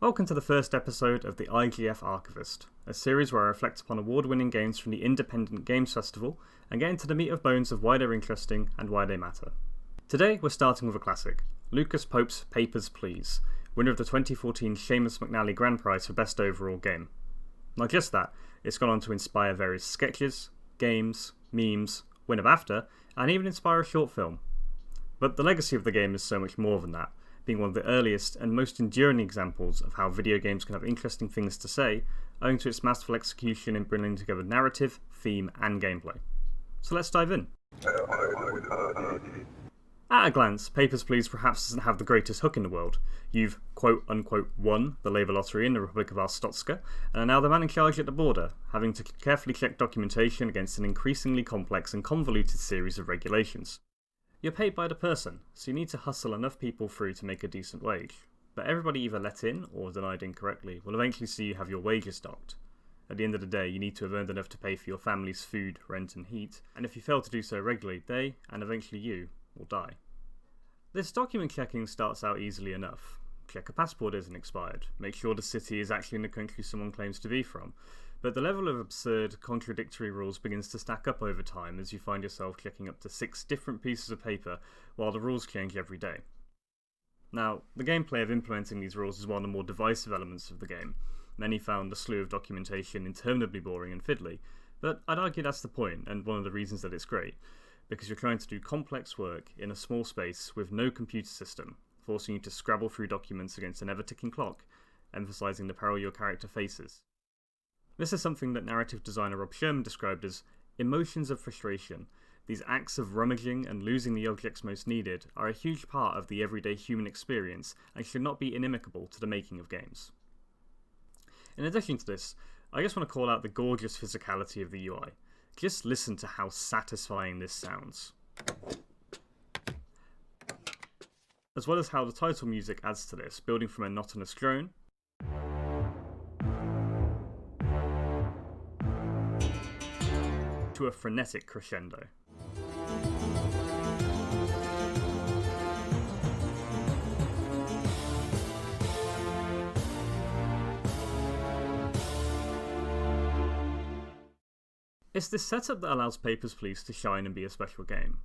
Welcome to the first episode of the IGF Archivist, a series where I reflect upon award-winning games from the Independent Games Festival and get into the meat of bones of why they're interesting and why they matter. Today we're starting with a classic, Lucas Pope's Papers, Please, winner of the 2014 Seumas McNally Grand Prize for Best Overall Game. Not just that, it's gone on to inspire various sketches, games, memes, win a BAFTA, and even inspire a short film. But the legacy of the game is so much more than that, being one of the earliest and most enduring examples of how video games can have interesting things to say, owing to its masterful execution in bringing together narrative, theme, and gameplay. So let's dive in. At a glance, Papers, Please perhaps doesn't have the greatest hook in the world. You've quote-unquote won the Labour lottery in the Republic of Arstotzka, and are now the man in charge at the border, having to carefully check documentation against an increasingly complex and convoluted series of regulations. You're paid by the person, so you need to hustle enough people through to make a decent wage. But everybody either let in, or denied incorrectly, will eventually see you have your wages docked. At the end of the day, you need to have earned enough to pay for your family's food, rent and heat, and if you fail to do so regularly, they, and eventually you, will die. This document checking starts out easily enough. Check a passport isn't expired, make sure the city is actually in the country someone claims to be from, but the level of absurd, contradictory rules begins to stack up over time as you find yourself checking up to 6 different pieces of paper while the rules change every day. Now, the gameplay of implementing these rules is one of the more divisive elements of the game. Many found the slew of documentation interminably boring and fiddly, but I'd argue that's the point and one of the reasons that it's great, because you're trying to do complex work in a small space with no computer system, forcing you to scrabble through documents against an ever-ticking clock, emphasising the peril your character faces. This is something that narrative designer Rob Sherman described as emotions of frustration. These acts of rummaging and losing the objects most needed are a huge part of the everyday human experience and should not be inimical to the making of games. In addition to this, I just want to call out the gorgeous physicality of the UI. Just listen to how satisfying this sounds. As well as how the title music adds to this, building from a monotonous drone to a frenetic crescendo. It's this setup that allows Papers, Please to shine and be a special game.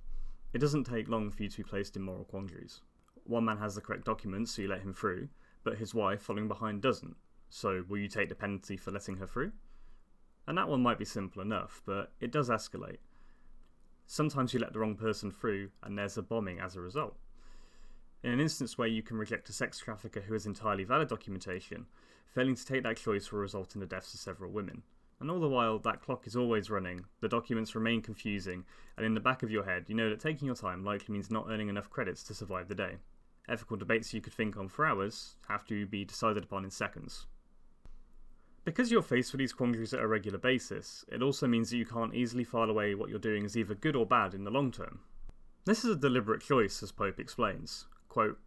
It doesn't take long for you to be placed in moral quandaries. One man has the correct documents, so you let him through, but his wife, following behind, doesn't. So will you take the penalty for letting her through? And that one might be simple enough, but it does escalate. Sometimes you let the wrong person through, and there's a bombing as a result. In an instance where you can reject a sex trafficker who has entirely valid documentation, failing to take that choice will result in the deaths of several women. And all the while, that clock is always running, the documents remain confusing, and in the back of your head, you know that taking your time likely means not earning enough credits to survive the day. Ethical debates you could think on for hours have to be decided upon in seconds. Because you're faced with these quandaries at a regular basis, it also means that you can't easily file away what you're doing as either good or bad in the long term. This is a deliberate choice, as Pope explains. Quote,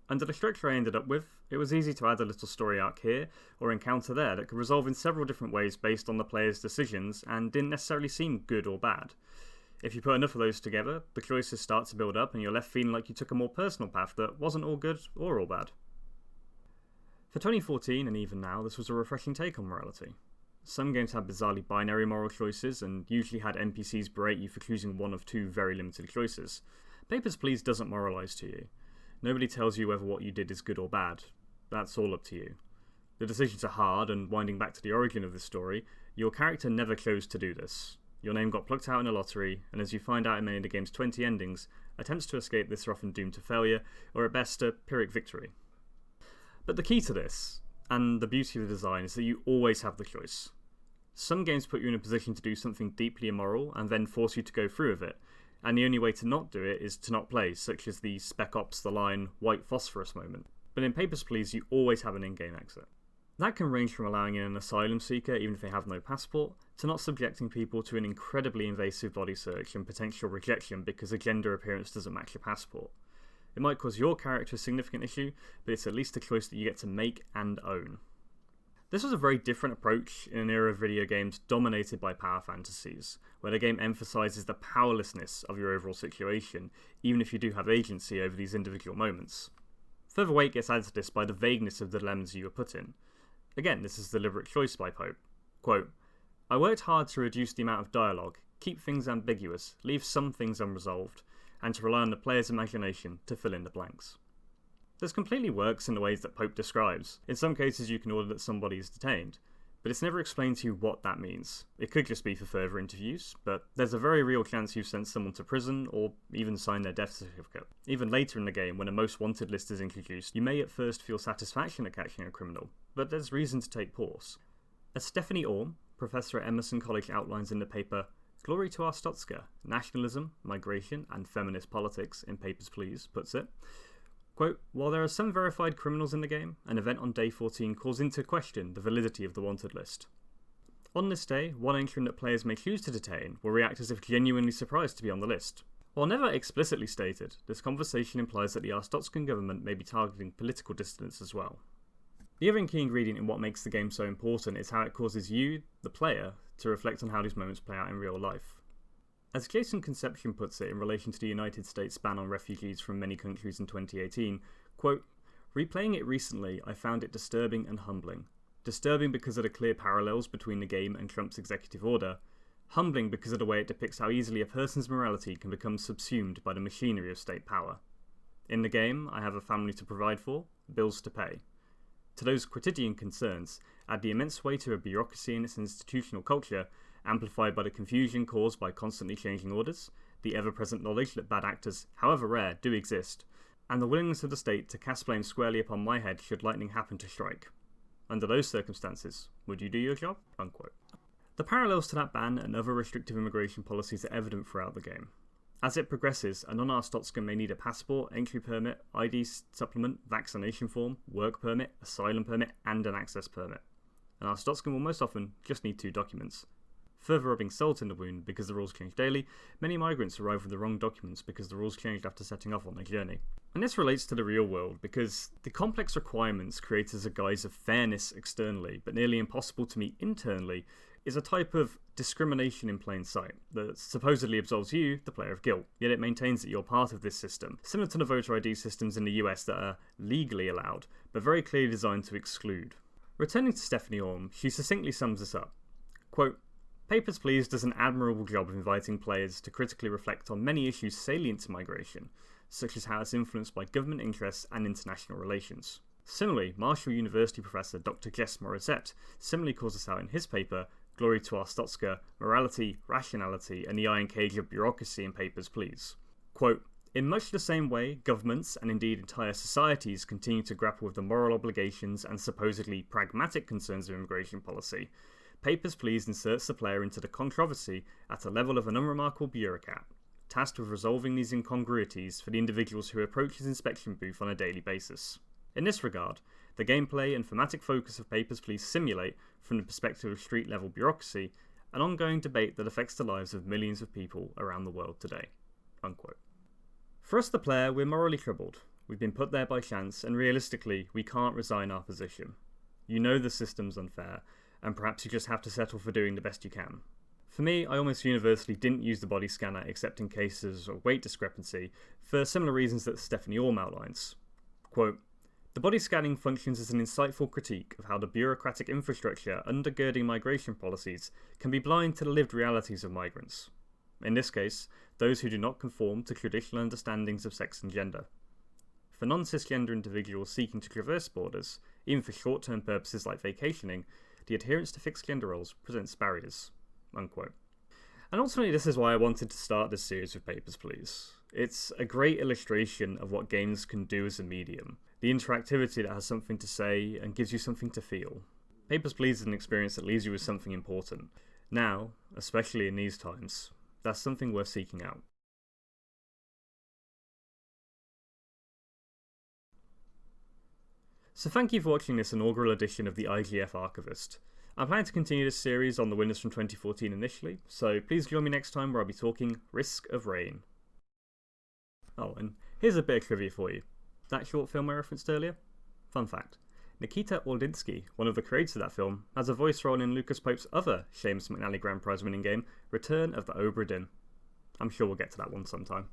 "Under the structure I ended up with, it was easy to add a little story arc here or encounter there that could resolve in several different ways based on the player's decisions and didn't necessarily seem good or bad. If you put enough of those together, the choices start to build up and you're left feeling like you took a more personal path that wasn't all good or all bad." For 2014 and even now, this was a refreshing take on morality. Some games had bizarrely binary moral choices and usually had NPCs berate you for choosing one of 2 very limited choices. Papers, Please doesn't moralise to you. Nobody tells you whether what you did is good or bad. That's all up to you. The decisions are hard, and winding back to the origin of this story, your character never chose to do this. Your name got plucked out in a lottery, and as you find out in many of the game's 20 endings, attempts to escape this are often doomed to failure, or at best a Pyrrhic victory. But the key to this, and the beauty of the design, is that you always have the choice. Some games put you in a position to do something deeply immoral and then force you to go through with it, and the only way to not do it is to not play, such as the Spec Ops The Line white phosphorus moment. But in Papers, Please, you always have an in-game exit. That can range from allowing in an asylum seeker even if they have no passport, to not subjecting people to an incredibly invasive body search and potential rejection because a gender appearance doesn't match your passport. It might cause your character a significant issue, but it's at least a choice that you get to make and own. This was a very different approach in an era of video games dominated by power fantasies, where the game emphasises the powerlessness of your overall situation, even if you do have agency over these individual moments. Further weight gets added to this by the vagueness of the dilemmas you were put in. Again, this is deliberate choice by Pope. Quote, "I worked hard to reduce the amount of dialogue, keep things ambiguous, leave some things unresolved, and to rely on the player's imagination to fill in the blanks." This completely works in the ways that Pope describes. In some cases you can order that somebody is detained, but it's never explained to you what that means. It could just be for further interviews, but there's a very real chance you've sent someone to prison or even signed their death certificate. Even later in the game, when a most wanted list is introduced, you may at first feel satisfaction at catching a criminal, but there's reason to take pause. As Stephanie Orme, professor at Emerson College, outlines in the paper Glory to Our Stotska, Nationalism, Migration and Feminist Politics in Papers, Please, puts it, quote, "While there are some verified criminals in the game, an event on day 14 calls into question the validity of the wanted list. On this day, one entrant that players may choose to detain will react as if genuinely surprised to be on the list. While never explicitly stated, this conversation implies that the Arstotzkan government may be targeting political dissidents as well." The other key ingredient in what makes the game so important is how it causes you, the player, to reflect on how these moments play out in real life. As Jason Conception puts it in relation to the United States ban on refugees from many countries in 2018, quote, "Replaying it recently, I found it disturbing and humbling. Disturbing because of the clear parallels between the game and Trump's executive order. Humbling because of the way it depicts how easily a person's morality can become subsumed by the machinery of state power. In the game, I have a family to provide for, bills to pay. To those quotidian concerns, add the immense weight of a bureaucracy and its institutional culture, amplified by the confusion caused by constantly changing orders, the ever-present knowledge that bad actors, however rare, do exist, and the willingness of the state to cast blame squarely upon my head should lightning happen to strike. Under those circumstances, would you do your job?" Unquote. The parallels to that ban and other restrictive immigration policies are evident throughout the game. As it progresses, a non-Arstotzkan may need a passport, entry permit, ID supplement, vaccination form, work permit, asylum permit, and an access permit. An Arstotzkan will most often just need 2 documents. Further rubbing salt in the wound, because the rules change daily, many migrants arrive with the wrong documents because the rules changed after setting off on their journey. And this relates to the real world, because the complex requirements created as a guise of fairness externally, but nearly impossible to meet internally, is a type of discrimination in plain sight that supposedly absolves you, the player, of guilt, yet it maintains that you're part of this system, similar to the voter ID systems in the US that are legally allowed, but very clearly designed to exclude. Returning to Stephanie Orme, she succinctly sums this up. Quote, "Papers, Please does an admirable job of inviting players to critically reflect on many issues salient to migration, such as how it's influenced by government interests and international relations. Similarly, Marshall University professor Dr. Jess Morissette similarly calls this out in his paper, Glory to Our Stotska, Morality, Rationality, and the Iron Cage of Bureaucracy in Papers, Please. Quote, "In much the same way, governments, and indeed entire societies, continue to grapple with the moral obligations and supposedly pragmatic concerns of immigration policy, Papers, Please inserts the player into the controversy at a level of an unremarkable bureaucrat, tasked with resolving these incongruities for the individuals who approach his inspection booth on a daily basis. In this regard, the gameplay and thematic focus of Papers, Please simulate, from the perspective of street-level bureaucracy, an ongoing debate that affects the lives of millions of people around the world today." Unquote. For us, the player, we're morally troubled. We've been put there by chance, and realistically, we can't resign our position. You know the system's unfair, and perhaps you just have to settle for doing the best you can. For me, I almost universally didn't use the body scanner except in cases of weight discrepancy, for similar reasons that Stephanie Orme outlines. Quote, "The body scanning functions as an insightful critique of how the bureaucratic infrastructure undergirding migration policies can be blind to the lived realities of migrants. In this case, those who do not conform to traditional understandings of sex and gender. For non-cisgender individuals seeking to traverse borders, even for short-term purposes like vacationing, the adherence to fixed gender roles presents barriers." Unquote. And ultimately, this is why I wanted to start this series with Papers, Please. It's a great illustration of what games can do as a medium. The interactivity that has something to say and gives you something to feel. Papers, Please is an experience that leaves you with something important. Now, especially in these times, that's something worth seeking out. So thank you for watching this inaugural edition of the IGF Archivist. I'm planning to continue this series on the winners from 2014 initially, so please join me next time where I'll be talking Risk of Rain. Oh, and here's a bit of trivia for you. That short film I referenced earlier? Fun fact. Nikita Ordinsky, one of the creators of that film, has a voice role in Lucas Pope's other Seumas McNally Grand Prize winning game, Return of the Obra Dinn. I'm sure we'll get to that one sometime.